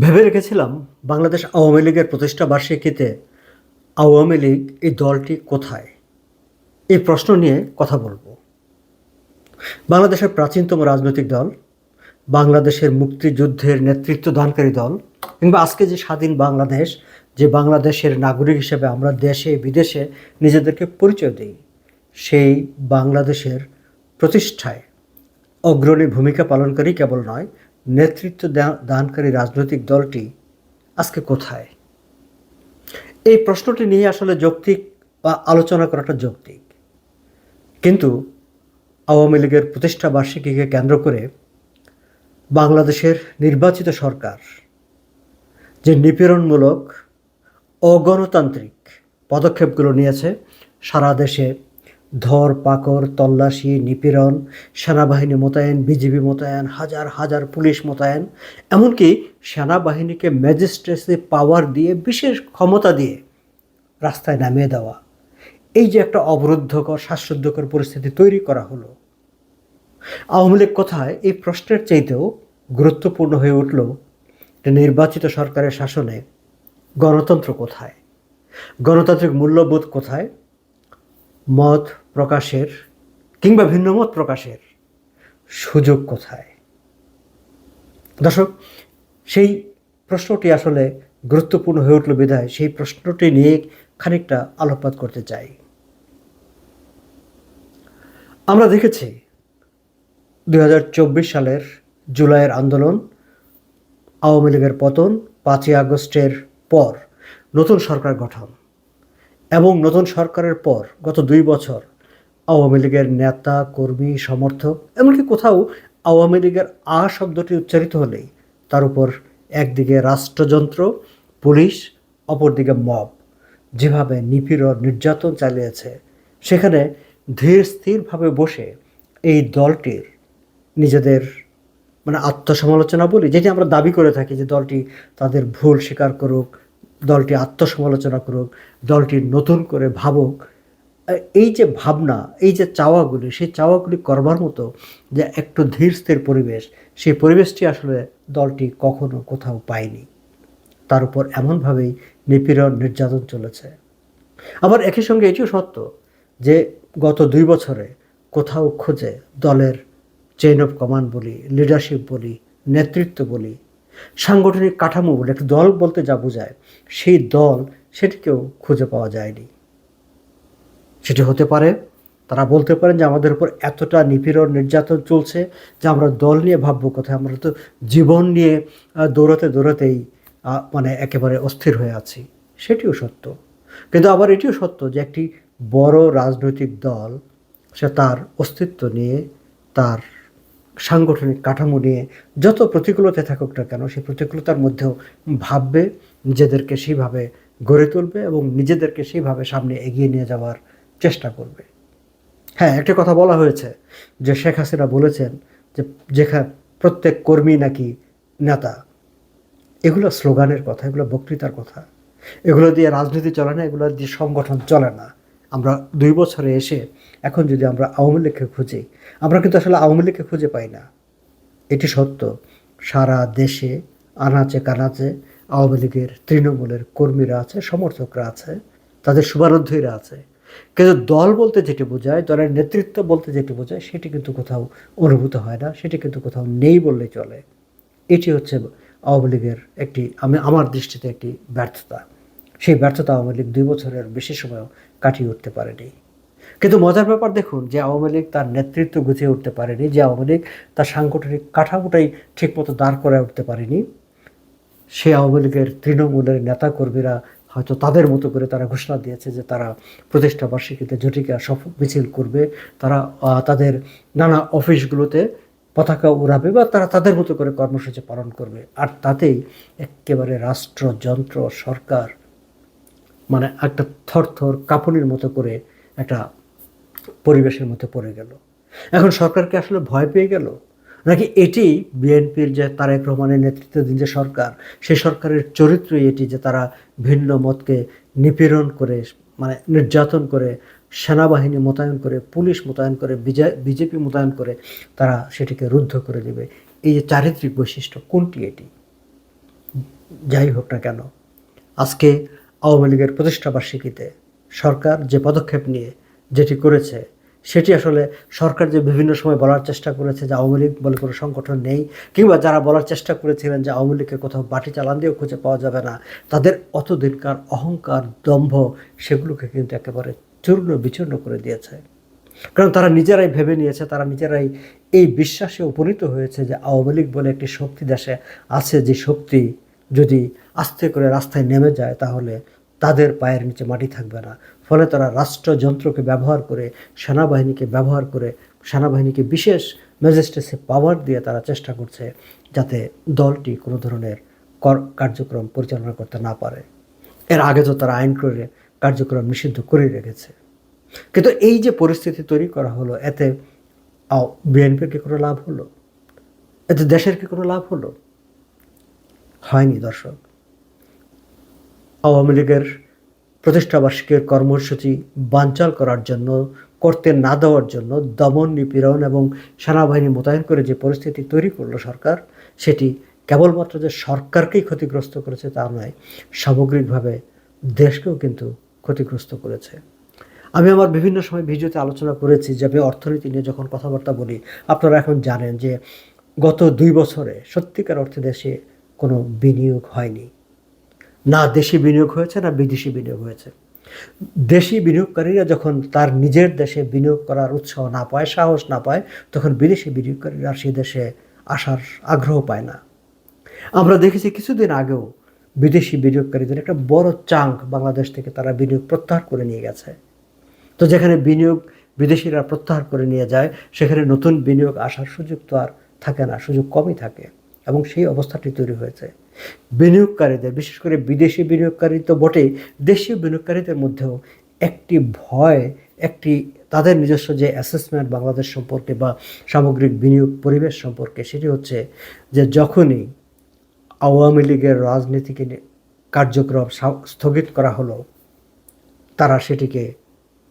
ভেবে রেখেছিলাম বাংলাদেশ আওয়ামী লীগের প্রতিষ্ঠা বার্ষিকীতে আওয়ামী লীগ এই দলটি কোথায়, এই প্রশ্ন নিয়ে কথা বলবো। বাংলাদেশের প্রাচীনতম রাজনৈতিক দল, বাংলাদেশের মুক্তিযুদ্ধের নেতৃত্ব দানকারী দল, কিংবা আজকে যে স্বাধীন বাংলাদেশ, যে বাংলাদেশের নাগরিক হিসেবে আমরা দেশে বিদেশে নিজেদেরকে পরিচয় দিই, সেই বাংলাদেশের প্রতিষ্ঠায় অগ্রণী ভূমিকা পালনকারী কেবল নয়, নেতৃত্ব দানকারী রাজনৈতিক দলটি আজকে কোথায়? এই প্রশ্নটি নিয়ে আসলে যৌক্তিক বা আলোচনা করাটা যৌক্তিক, কিন্তু আওয়ামী লীগের প্রতিষ্ঠা বার্ষিকীকে কেন্দ্র করে বাংলাদেশের নির্বাচিত সরকার যে নিপীড়নমূলক অগণতান্ত্রিক পদক্ষেপগুলো নিয়েছে, সারা দেশে ধরপাকড়, তল্লাশি, নিপীড়ন, সেনাবাহিনী মোতায়েন, বিজিবি মোতায়েন, হাজার হাজার পুলিশ মোতায়েন, এমনকি সেনাবাহিনীকে ম্যাজিস্ট্রেসি পাওয়ার দিয়ে, বিশেষ ক্ষমতা দিয়ে রাস্তায় নামিয়ে দেওয়া, এই যে একটা অবরুদ্ধকর শ্বাসরুদ্ধকর পরিস্থিতি তৈরি করা হলো, আওয়ামী লীগ কোথায়, এই প্রশ্নের চাইতেও গুরুত্বপূর্ণ হয়ে উঠল যে নির্বাচিত সরকারের শাসনে গণতন্ত্র কোথায়, গণতান্ত্রিক মূল্যবোধ কোথায়, মত প্রকাশের কিংবা ভিন্ন মত প্রকাশের সুযোগ কোথায়। দর্শক, সেই প্রশ্নটি আসলে গুরুত্বপূর্ণ হয়ে উঠল বিধায় সেই প্রশ্নটি নিয়ে খানিকটা আলোকপাত করতে চাই। আমরা দেখেছি 2024 সালের জুলাইয়ের আন্দোলন, আওয়ামী লীগের পতন, 5ই আগস্টের পর নতুন সরকার গঠন, এবং নতুন সরকারের পর গত 2 বছর আওয়ামী লীগের নেতা, কর্মী, সমর্থক, এমনকি কোথাও আওয়ামী লীগের শব্দটি উচ্চারিত হলেই তার উপর একদিকে রাষ্ট্রযন্ত্র, পুলিশ, অপরদিকে মব যেভাবে নিপীড়ন, নির্যাতন চালিয়েছে, সেখানে ধীর স্থিরভাবে বসে এই দলটির নিজেদের আত্মসমালোচনা বলি, যেটি আমরা দাবি করে থাকি যে দলটি তাদের ভুল স্বীকার করুক, দলটি আত্মসমালোচনা করুক, দলটি নতুন করে ভাবুক, এই যে ভাবনা, এই যে চাওয়াগুলি, সেই চাওয়াগুলি করবার মতো যে একটু ধীর স্থির পরিবেশ, সেই পরিবেশটি আসলে দলটি কখনো কোথাও পায়নি। তার উপর এমনভাবেই নিপীড়ন, নির্যাতন চলেছে। আবার একই সঙ্গে এটিও সত্য যে গত 2 বছরে কোথাও খুঁজে দলের চেইন অফ কমান্ড বলি, লিডারশিপ বলি, নেতৃত্ব বলি, সাংগঠনিক কাঠামো বলি, একটা দল বলতে যা বোঝায় সেই দল, সেটিকেও খুঁজে পাওয়া যায়নি। সেটি হতে পারে তারা বলতে পারেন যে আমাদের উপর এতটা নিপীড়ন, নির্যাতন চলছে যে আমরা দল নিয়ে ভাববো কোথায়, আমরা তো জীবন নিয়ে দৌড়াতেই একেবারে অস্থির হয়ে আছি। সেটিও সত্য, কিন্তু আবার এটিও সত্য যে একটি বড় রাজনৈতিক দল সে তার অস্তিত্ব নিয়ে, তার সাংগঠনিক কাঠামো নিয়ে যত প্রতিকূলতা থাকুক না কেন, সেই প্রতিকূলতার মধ্যেও ভাববে, নিজেদেরকে সেইভাবে গড়ে তুলবে এবং নিজেদেরকে সেইভাবে সামনে এগিয়ে নিয়ে যাওয়ার চেষ্টা করবে। হ্যাঁ, একটা কথা বলা হয়েছে যে শেখ হাসিনা বলেছেন যে যেখানে প্রত্যেক কর্মী নাকি নেতা। এগুলো স্লোগানের কথা, এগুলো বক্তৃতার কথা, এগুলো দিয়ে রাজনীতি চলে না, এগুলো দিয়ে সংগঠন চলে না। আমরা 2 বছরে এসে এখন যদি আমরা আওয়ামী লীগকে খুঁজি, আমরা কিন্তু আসলে আওয়ামী লীগকে খুঁজে পাই না। এটি সত্য, সারা দেশে আনাচে কানাচে আওয়ামী লীগের তৃণমূলের কর্মীরা আছে, সমর্থকরা আছে, তাদের শুভারুদ্ধীরা আছে, কিন্তু দল বলতে যেটি বোঝায়, দলের নেতৃত্ব বলতে যেটি বোঝায়, সেটি কিন্তু কোথাও অনুভূত হয় না, সেটি কিন্তু কোথাও নেই বললেই চলে। এটি হচ্ছে আওয়ামী লীগের আমার দৃষ্টিতে একটি ব্যর্থতা। সেই ব্যর্থতা আওয়ামী লীগ 2 বছরের বেশি সময়ও কাটিয়ে উঠতে পারেনি। কিন্তু মজার ব্যাপার দেখুন যে আওয়ামী লীগ তার নেতৃত্ব গুছিয়ে উঠতে পারেনি, যে আওয়ামী লীগ তার সাংগঠনিক কাঠামোটাই ঠিকমতো দাঁড় করে উঠতে পারেনি, সে আওয়ামী লীগের তৃণমূলের নেতাকর্মীরা হয়তো তাদের মতো করে তারা ঘোষণা দিয়েছে যে তারা প্রতিষ্ঠা বার্ষিকীতে ঝটিকা মিছিল করবে, তারা তাদের নানা অফিসগুলোতে পতাকা উড়াবে বা তারা তাদের মতো করে কর্মসূচি পালন করবে। আর তাতেই একেবারে রাষ্ট্রযন্ত্র, সরকার একটা থরথর কাঁপুনির মতো করে একটা পরিবেশের মধ্যে পড়ে গেল। এখন সরকারকে আসলে ভয় পেয়ে গেল, নাকি এটি বিএনপির যে তারেক রহমানের নেতৃত্বাধীন যে সরকার, সেই সরকারের চরিত্রই এটি যে তারা ভিন্ন মতকে নিপীড়ন করে, নির্যাতন করে, সেনাবাহিনী মোতায়েন করে, পুলিশ মোতায়েন করে, বিজেপি মোতায়েন করে তারা সেটিকে রুদ্ধ করে দেবে? এই যে চারিত্রিক বৈশিষ্ট্য, কোনটি এটি? যাই হোক না কেন, আজকে আওয়ামী লীগের প্রতিষ্ঠাবার্ষিকীতে সরকার যে পদক্ষেপ নিয়ে যেটি করেছে, সেটি আসলে সরকার যে বিভিন্ন সময় বলার চেষ্টা করেছে যে আওয়ামী লীগ বলে কোনো সংগঠন নেই, কিংবা যারা বলার চেষ্টা করেছিলেন যে আওয়ামী লীগকে কোথাও বাটি চালান দিয়েও খুঁজে পাওয়া যাবে না, তাদের অতদিনকার অহংকার, দম্ভ, সেগুলোকে কিন্তু একেবারে চূর্ণ বিচূর্ণ করে দিয়েছে। কারণ তারা নিজেরাই ভেবে নিয়েছে, তারা নিজেরাই এই বিশ্বাসে উপনীত হয়েছে যে আওয়ামী লীগ বলে একটি শক্তি দেশে আছে, যে শক্তি যদি আস্তে করে রাস্তায় নেমে যায় তাহলে তাদের পায়ের নিচে মাটি থাকবে না। ফলে তারা রাষ্ট্রযন্ত্রকে ব্যবহার করে, সেনাবাহিনীকে ব্যবহার করে, সেনাবাহিনীকে বিশেষ ম্যাজিস্ট্রেসি পাওয়ার দিয়ে তারা চেষ্টা করছে যাতে দলটি কোনো ধরনের কার্যক্রম পরিচালনা করতে না পারে। এর আগে তো তারা আইন করে কার্যক্রম নিষিদ্ধ করে রেখেছে। কিন্তু এই যে পরিস্থিতি তৈরি করা হলো, এতে বিএনপির কি কোনো লাভ হলো? এতে দেশের কি কোনো লাভ হলো? হয়নি দর্শক। আওয়ামী লীগের প্রতিষ্ঠাবার্ষিকীর কর্মসূচি বানচাল করার জন্য, করতে না দেওয়ার জন্য দমন, নিপীড়ন এবং সেনাবাহিনী মোতায়েন করে যে পরিস্থিতি তৈরি করলো সরকার, সেটি কেবলমাত্র যে সরকারকেই ক্ষতিগ্রস্ত করেছে তা নয়, সামগ্রিকভাবে দেশকেও কিন্তু ক্ষতিগ্রস্ত করেছে। আমি আমার বিভিন্ন সময় ভিডিওতে আলোচনা করেছি যে আমি অর্থনীতি নিয়ে যখন কথাবার্তা বলি, আপনারা এখন জানেন যে গত 2 বছরে সত্যিকার অর্থে দেশে কোনো বিনিয়োগ হয়নি। না দেশি বিনিয়োগ হয়েছে, না বিদেশি বিনিয়োগ হয়েছে। দেশি বিনিয়োগকারীরা যখন তার নিজের দেশে বিনিয়োগ করার উৎসাহ না পায়, সাহস না পায়, তখন বিদেশি বিনিয়োগকারীরা সেই দেশে আসার আগ্রহ পায় না। আমরা দেখেছি কিছুদিন আগেও বিদেশি বিনিয়োগকারীদের একটা বড় চাঙ্ক বাংলাদেশ থেকে তারা বিনিয়োগ প্রত্যাহার করে নিয়ে গেছে। তো যেখানে বিনিয়োগ বিদেশিরা প্রত্যাহার করে নিয়ে যায়, সেখানে নতুন বিনিয়োগ আসার সুযোগ তো আর থাকে না, সুযোগ কমই থাকে। এবং সেই অবস্থাটি তৈরি হয়েছে। বিনিয়োগকারীদের, বিশেষ করে বিদেশি বিনিয়োগকারী তো বটেই, দেশীয় বিনিয়োগকারীদের মধ্যেও একটি ভয়, একটি তাদের নিজস্ব যে অ্যাসেসমেন্ট বাংলাদেশ সম্পর্কে বা সামগ্রিক বিনিয়োগ পরিবেশ সম্পর্কে, সেটি হচ্ছে যে যখনই আওয়ামী লীগের রাজনীতিক কার্যক্রম স্থগিত করা হলো, তারা সেটিকে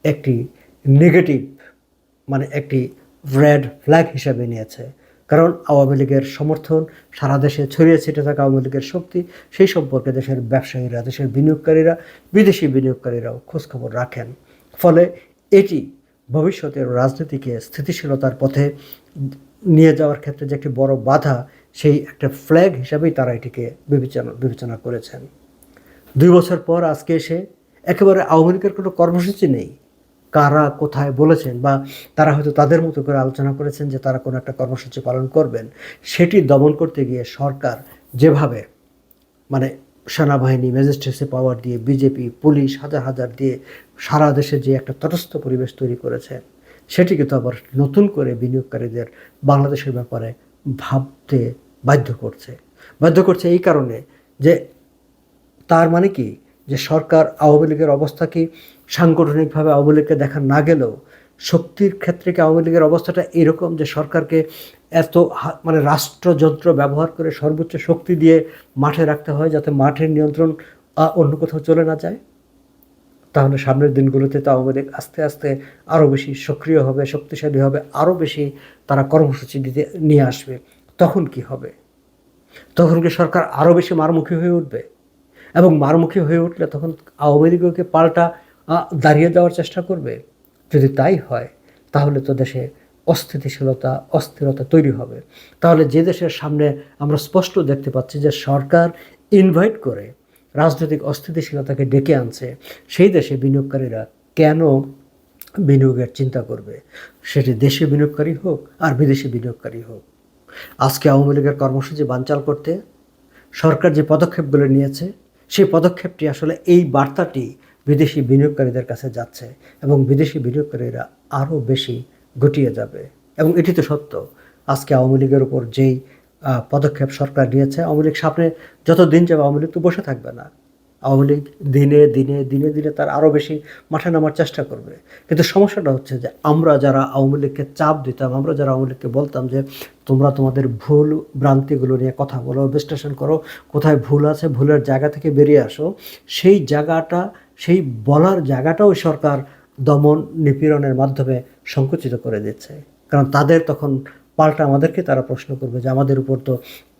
একটি নেগেটিভ, মানে একটি রেড ফ্ল্যাগ হিসাবে নিয়েছে। কারণ আওয়ামী লীগের সমর্থন, সারা দেশে ছড়িয়ে ছিটে থাকা আওয়ামী লীগের শক্তি, সেই সম্পর্কে দেশের ব্যবসায়ীরা, দেশের বিনিয়োগকারীরা, বিদেশি বিনিয়োগকারীরাও খোঁজখবর রাখেন। ফলে এটি ভবিষ্যতের রাজনীতিকে স্থিতিশীলতার পথে নিয়ে যাওয়ার ক্ষেত্রে যে একটি বড় বাধা, সেই একটা ফ্ল্যাগ হিসাবেই তারা এটিকে বিবেচনা করেছেন। 2 বছর পর আজকে এসে একেবারে আওয়ামী লীগের কোনো কর্মসূচি নেই। কারা কোথায় বলেছেন, বা তারা হয়তো তাদের মতো করে আলোচনা করেছেন যে তারা কোনো একটা কর্মসূচি পালন করবেন, সেটি দমন করতে গিয়ে সরকার যেভাবে, মানে সেনাবাহিনী, ম্যাজিস্ট্রেসি পাওয়ার দিয়ে, বিজেপি, পুলিশ হাজার হাজার দিয়ে সারা দেশে যে একটা তটস্থ পরিবেশ তৈরি করেছে, সেটি কিন্তু আবার নতুন করে বিনিয়োগকারীদের বাংলাদেশের ব্যাপারে ভাবতে বাধ্য করছে এই কারণে যে তার মানে কি, যে সরকার আওয়ামী লীগের অবস্থা কি সাংগঠনিকভাবে আওয়ামী লীগকে দেখা না গেলেও শক্তির ক্ষেত্রে কি আওয়ামী লীগের অবস্থাটা এরকম যে সরকারকে এত মানে রাষ্ট্রযন্ত্র ব্যবহার করে সর্বোচ্চ শক্তি দিয়ে মাঠে রাখতে হয় যাতে মাঠের নিয়ন্ত্রণ অন্য কোথাও চলে না যায়? তাহলে সামনের দিনগুলোতে তো আওয়ামী লীগ আস্তে আস্তে আরও বেশি সক্রিয় হবে, শক্তিশালী হবে, আরও বেশি তারা কর্মসূচি নিয়ে আসবে। তখন কি হবে? তখন কি সরকার আরও বেশি মারমুখী হয়ে উঠবে? এবং মারমুখী হয়ে উঠলে তখন আওয়ামী লীগকে পাল্টা দাঁড়িয়ে দেওয়ার চেষ্টা করবে। যদি তাই হয়, তাহলে তো দেশে অস্থিরতা তৈরি হবে। তাহলে যে দেশের সামনে আমরা স্পষ্ট দেখতে পাচ্ছি যে সরকার ইনভাইট করে রাজনৈতিক অস্থিতিশীলতাকে ডেকে আনছে, সেই দেশে বিনিয়োগকারীরা কেন বিনিয়োগের চিন্তা করবে? সেটি দেশীয় বিনিয়োগকারী হোক আর বিদেশি বিনিয়োগকারী হোক। আজকে আওয়ামী লীগের কর্মসূচি বানচাল করতে সরকার যে পদক্ষেপগুলো নিয়েছে, সেই পদক্ষেপটি আসলে এই বার্তাটি বিদেশি বিনিয়োগকারীদের কাছে যাচ্ছে এবং বিদেশি বিনিয়োগকারীরা আরও বেশি গটিয়ে যাবে। এবং এটি তো সত্য। আজকে আওয়ামী লীগের উপর যেই পদক্ষেপ সরকার নিয়েছে, আওয়ামী লীগ সামনে যত দিন যাবে আওয়ামী লীগ তো বসে থাকবে না। আওয়ামী লীগ দিনে দিনে তার আরও বেশি মাঠে নামার চেষ্টা করবে। কিন্তু সমস্যাটা হচ্ছে যে আমরা যারা আওয়ামী লীগকে চাপ দিতাম, আমরা যারা আওয়ামী লীগকে বলতাম যে তোমরা তোমাদের ভুল ভ্রান্তিগুলো নিয়ে কথা বলো, বিশ্লেষণ করো, কোথায় ভুল আছে, ভুলের জায়গা থেকে বেরিয়ে আসো, সেই জায়গাটা, সেই বলার জায়গাটাও সরকার দমন নিপীড়নের মাধ্যমে সংকুচিত করে দিচ্ছে। কারণ তাদের তখন পাল্টা আমাদেরকে তারা প্রশ্ন করবে যে আমাদের উপর তো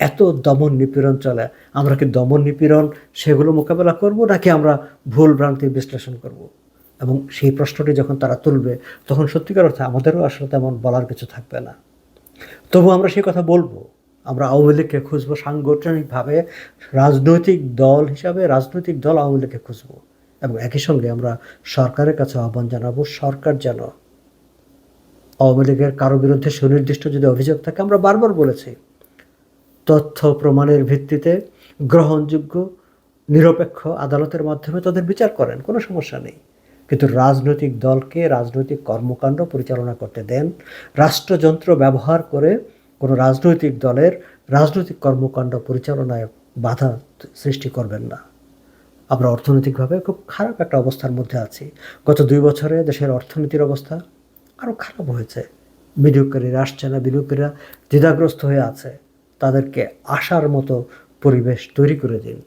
এত দমন নিপীড়ন চলে, আমরা কি দমন নিপীড়ন সেগুলো মোকাবেলা করব, নাকি আমরা ভুল ভ্রান্তির বিশ্লেষণ করব? এবং সেই প্রশ্নটি যখন তারা তুলবে, তখন সত্যিকার অর্থে আমাদেরও আসলে তেমন বলার কিছু থাকবে না। তবু আমরা সেই কথা বলবো। আমরা আওয়ামী লীগকে খুঁজবো সাংগঠনিকভাবে, রাজনৈতিক দল হিসাবে রাজনৈতিক দল আওয়ামী লীগকে খুঁজবো। এবং একই সঙ্গে আমরা সরকারের কাছে আহ্বান জানাবো, সরকার যেন আওয়ামী লীগের কারো বিরুদ্ধে সুনির্দিষ্ট যদি অভিযোগ থাকে, আমরা বারবার বলেছি, তথ্য প্রমাণের ভিত্তিতে গ্রহণযোগ্য নিরপেক্ষ আদালতের মাধ্যমে তাদের বিচার করেন, কোনো সমস্যা নেই। কিন্তু রাজনৈতিক দলকে রাজনৈতিক কর্মকাণ্ড পরিচালনা করতে দেন। রাষ্ট্রযন্ত্র ব্যবহার করে কোনো রাজনৈতিক দলের রাজনৈতিক কর্মকাণ্ড পরিচালনায় বাধা সৃষ্টি করবেন না। আমরা অর্থনৈতিকভাবে খুব খারাপ একটা অবস্থার মধ্যে আছি। গত 2 বছরে দেশের অর্থনীতির অবস্থা আরও খারাপ হয়েছে। বিনিয়োগকারীরা আসছে না, বিনিয়োগকারীরা দ্বিধাগ্রস্ত হয়ে আছে। তাদেরকে আসার মতো পরিবেশ তৈরি করে দিন।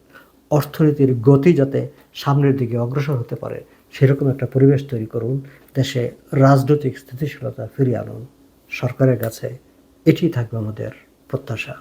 অর্থনীতির গতি যাতে সামনের দিকে অগ্রসর হতে পারে, সেরকম একটা পরিবেশ তৈরি করুন। দেশে রাজনৈতিক স্থিতিশীলতা ফিরিয়ে আনুন। সরকারের কাছে এটি থাকবে আমাদের প্রত্যাশা।